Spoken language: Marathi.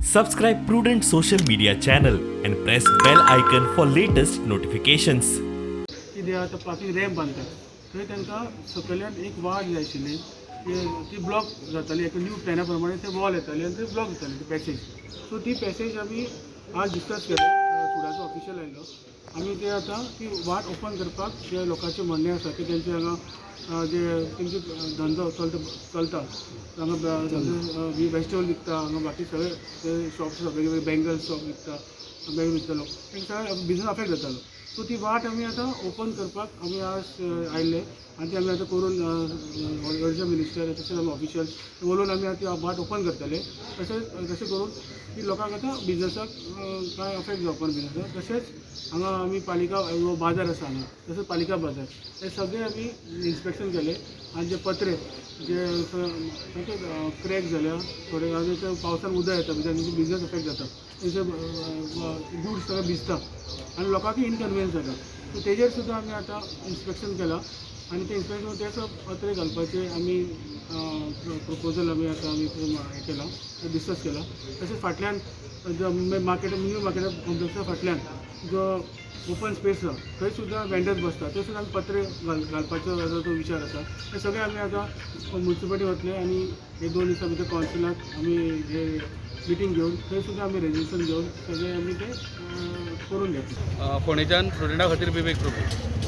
Subscribe Prudent Social Media channel and press bell icon for latest notifications. कितें आतां पाकी रॅम्प बांदतात थंय तांकां सकयल्यान एक वाट जाय आशिल्ली ती ब्लॉक जाताली एक न्यू प्लॅना प्रमाणे ते वॉल येताली आनी ते ब्लॉक जाताली ती पॅसेज सो ती पॅसेज आमी आज डिस्कस केलें सुडाचो ऑफिशियल आयलो आमी ते आतां ती वाट ओपन करपाक जे लोकांचें म्हणणें आसा की तेंचे हांगा जे तेंचे धंदो चलता हांगा वेजिटेबल विकता हांगा बाकी सगळे ते शॉप्स वेगवेगळे बँगल शॉप विकता बँग विकतलो तांकां सगळ्या बिजनस अफेक्ट जातालो सो ती वाट आमी आतां ओपन करपाक आमी आज आयिल्ले आनी ती आमी आतां करून अर्जंट मिनिस्टर तशेंच आमी ऑफिशियल उलोवन आमी ती वाट ओपन करतले तशें करून की लोकांक आतां बिजनसाक कांय अफेक्ट जावपाक बिजनसाक तशेंच हांगा आमी पालिका बाजार आसा हांगा तसोच पालिका बाजार हे सगळे आमी इन्स्पेक्शन केले आनी जे पत्रे जे क्रॅक जाल्या थोडे ते पावसान उदक येता भितर तेंचे बिजनस अफेक्ट जाता तेंचे गुड्स सगळे भिजता आनी लोकांक इनकन्विनियन्स जाता सो तेजेर सुद्दां आमी आतां इन्स्पेक्शन केलां आनी ते इन्स्पेक्शन तेच पत्रे घालपाचे आमी प्रपोजल आमी आतां आमी हें केलां डिस्कस केलां तशेंच फाटल्यान जो मार्केट न्यू मार्केट कॉम्प्लेक्सा फाटल्यान जो ओपन स्पेस आसा थंय सुद्दां वेंडर्स बसता थंय सुद्दां आमी पत्रे घालपाचो तो विचार आसा हे सगळे आमी आतां म्युनिसिपालिटी वतले आनी हे 2 दिसां भितर कौन्सिलाक आमी हे मिटींग घेवन थंय सुद्दां आमी रेजोल्युशन घेवन सगळे आमी ते करून घेतले. फोंडेच्यान स्टुडंटा खातीर विवेक प्रभू.